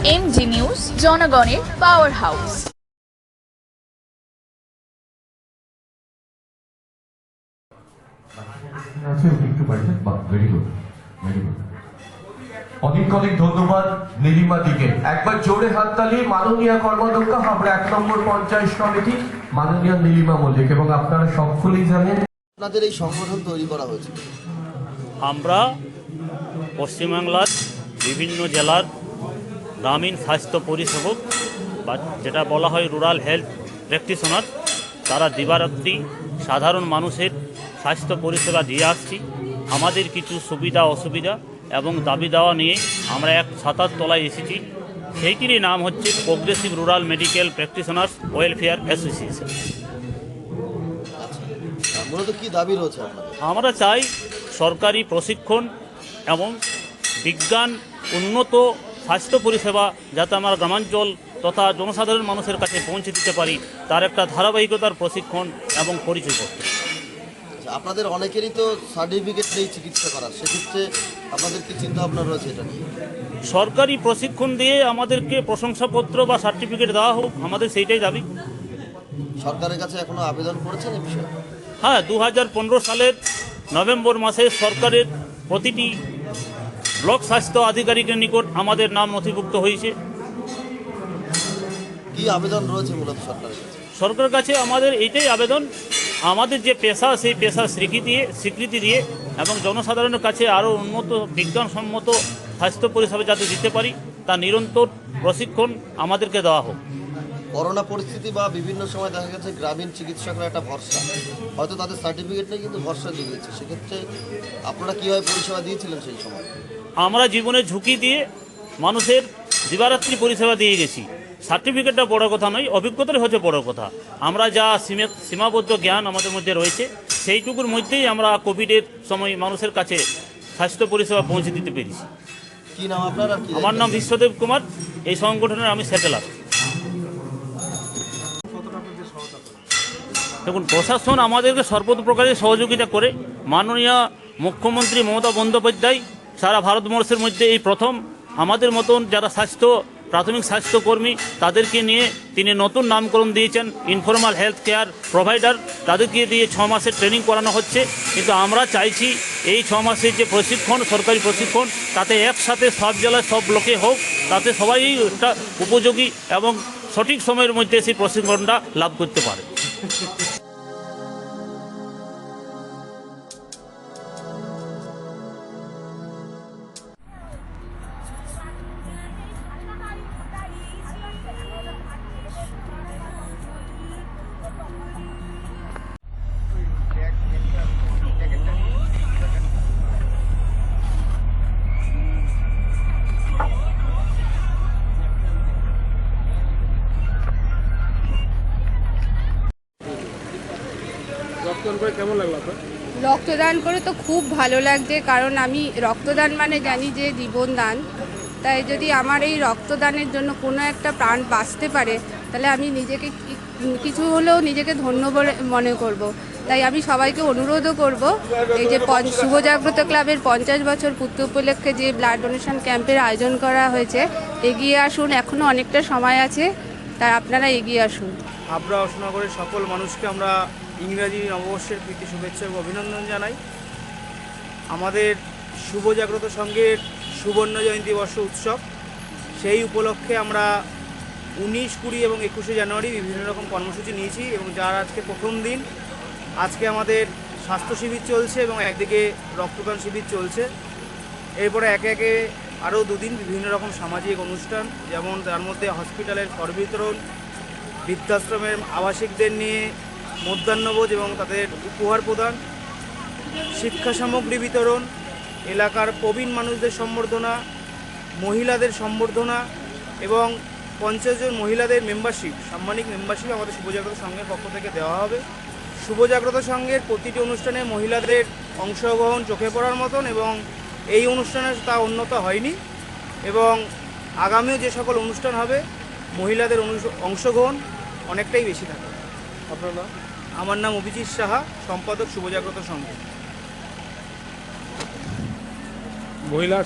MG news, জনগণের power house. অনেক অনেক ধন্যবাদ নীলিমা দিকে। একবার জোরে হাততালি মাননীয় কর্মাধ্যক্ষ হাবড়া 1 নম্বর পঞ্চায়েত সমিতি মাননীয় নীলিমা মল্লিক। এবং আপনারা সকলেই জানেন আপনাদের এই সংগঠন তৈরি করা হয়েছে। আমরা পশ্চিমবাংলার বিভিন্ন জেলার গ্রামীণ স্বাস্থ্য পরিষেবক বা যেটা বলা হয় রুরাল হেলথ প্র্যাকটিশনার, তারা দিবারাত্রি সাধারণ মানুষের স্বাস্থ্য পরিষেবা দিয়ে আসছি। আমাদের কিছু সুবিধা অসুবিধা এবং দাবি দেওয়া নিয়ে আমরা এক ছাতার তলায় এসেছি। সেইটিরই নাম হচ্ছে progressive rural medical practitioners welfare association. মূলত কি দাবি রয়েছে? আমরা চাই সরকারি প্রশিক্ষণ এবং বিজ্ঞান উন্নত স্বাস্থ্য পরিষেবা যাতে আমরা গ্রামাঞ্চল তথা জনসাধারণ মানুষের কাছে পৌঁছে দিতে পারি, তার একটা ধারাবাহিকতার প্রশিক্ষণ এবং পরিচয়পত্র। আপনাদের অনেকেরই তো সার্টিফিকেট নেই চিকিৎসা করার, সেক্ষেত্রে আপনাদের কি চিন্তা ভাবনা রয়েছে এটা নিয়ে? সরকারি প্রশিক্ষণ দিয়ে আমাদেরকে প্রশংসাপত্র বা সার্টিফিকেট দেওয়া হোক, আমাদের সেইটাই দাবি। সরকারের কাছে এখনো আবেদন করেছেন এই বিষয়ে? হ্যাঁ, 2015 সালের নভেম্বর মাসে সরকারের প্রতিটি ব্লক স্বাস্থ্য আধিকারিকের নিকট আমাদের নাম নথিভুক্ত হয়েছে। কি আবেদন রয়েছে মূলত সরকারের কাছে? সরকারের কাছে আমাদের এইটাই আবেদন, আমাদের যে পেশা সেই পেশার স্বীকৃতি দিয়ে এবং জনসাধারণের কাছে আরও উন্নত বিজ্ঞানসম্মত স্বাস্থ্য পরিষেবা যাতে দিতে পারি তা নিরন্তর প্রশিক্ষণ আমাদেরকে দেওয়া হোক। করোনা পরিস্থিতি বা বিভিন্ন সময় দেখা গেছে গ্রামীণ চিকিৎসকরা একটা ভরসা, হয়তো তাদের সার্টিফিকেট নেই কিন্তু ভরসা দিয়েছে, সেক্ষেত্রে আপনারা কীভাবে পরিষেবা দিয়েছিলেন সেই সময়? আমরা জীবনের ঝুঁকি দিয়ে মানুষের দিবারাত্রি পরিষেবা দিয়ে গেছি। সার্টিফিকেটটা বড় কথা নয়, অভিজ্ঞতাই হচ্ছে বড় কথা। আমরা যা সীমাবদ্ধ জ্ঞান আমাদের মধ্যে রয়েছে সেইটুকুর মধ্যেই আমরা কোভিডের সময় মানুষের কাছে স্বাস্থ্য পরিষেবা পৌঁছে দিতে পেরেছি। কী নাম আপনার? আমার নাম বিশ্বদেব কুমার, এই সংগঠনের আমি সেটেলার। দেখুন, প্রশাসন আমাদেরকে সর্বপ্রকারের সহযোগিতা করে। মাননীয় মুখ্যমন্ত্রী মমতা বন্দ্যোপাধ্যায় সারা ভারতবর্ষের মধ্যে এই প্রথম আমাদের মতন যারা প্রাথমিক স্বাস্থ্যকর্মী তাদেরকে নিয়ে তিনি নতুন নামকরণ দিয়েছেন ইনফর্মাল হেলথ কেয়ার প্রোভাইডার। তাদেরকে দিয়ে 6 মাসের ট্রেনিং করানো হচ্ছে। কিন্তু আমরা চাইছি এই 6 মাসের যে প্রশিক্ষণ, সরকারি প্রশিক্ষণ, তাতে একসাথে সব জেলায় সব ব্লকে হোক, তাতে সবাই একটা উপযোগী এবং সঠিক সময়ের মধ্যে সেই প্রশিক্ষণটা লাভ করতে পারে। রক্তদান করে তো খুব ভালো লাগছে, কারণ আমি রক্তদান মানে জানি যে জীবনদান। তাই যদি আমার এই রক্তদানের জন্য কোনো একটা প্রাণ বাঁচতে পারে তাহলে আমি নিজেকে কিছু হলেও নিজেকে ধন্য বলে মনে করব। তাই আমি সবাইকে অনুরোধও করব, এই যে শুভ জাগ্রত ক্লাবের 50 বছর পূর্তি উপলক্ষে যে ব্লাড ডোনেশন ক্যাম্পের আয়োজন করা হয়েছে, এগিয়ে আসুন, এখনও অনেকটা সময় আছে, তাই আপনারা এগিয়ে আসুন। হাবড়া অশোকনগরের সকল মানুষকে আমরা ইংরাজি নববর্ষের প্রীতি শুভেচ্ছা এবং অভিনন্দন জানাই। আমাদের শুভ জাগ্রত সংঘের সুবর্ণ জয়ন্তী বর্ষ উৎসব, সেই উপলক্ষে আমরা 19, 20 এবং 21শে জানুয়ারি বিভিন্ন রকম কর্মসূচি নিয়েছি এবং যার আজকে প্রথম দিন। আজকে আমাদের স্বাস্থ্য শিবির চলছে এবং একদিকে রক্তদান শিবির চলছে। এরপরে একে একে আরও 2 দিন বিভিন্ন রকম সামাজিক অনুষ্ঠান, যেমন তার মধ্যে হসপিটালের কর বিতরণ, বৃদ্ধাশ্রমের আবাসিকদের নিয়ে মধ্যাহ্নভোজ এবং তাদের উপহার প্রদান, শিক্ষা সামগ্রী বিতরণ, এলাকার প্রবীণ মানুষদের সম্বর্ধনা, মহিলাদের সম্বর্ধনা এবং 50 জন মহিলাদের মেম্বারশিপ, সাম্মানিক মেম্বারশিপ আমাদের শুভজাগ্রত সংঘের পক্ষ থেকে দেওয়া হবে। শুভজাগ্রত সংঘের প্রতিটি অনুষ্ঠানে মহিলাদের অংশগ্রহণ চোখে পড়ার মতন এবং এই অনুষ্ঠানে তা অন্যতা হয়নি। এবং আগামীও যে সকল অনুষ্ঠান হবে মহিলাদের অংশগ্রহণ অনেকটাই বেশি থাকে। আপনার নাম? আমার নাম অভিজিৎ সাহা, সম্পাদক শুভজাগ্রত সংঘ। মহিলা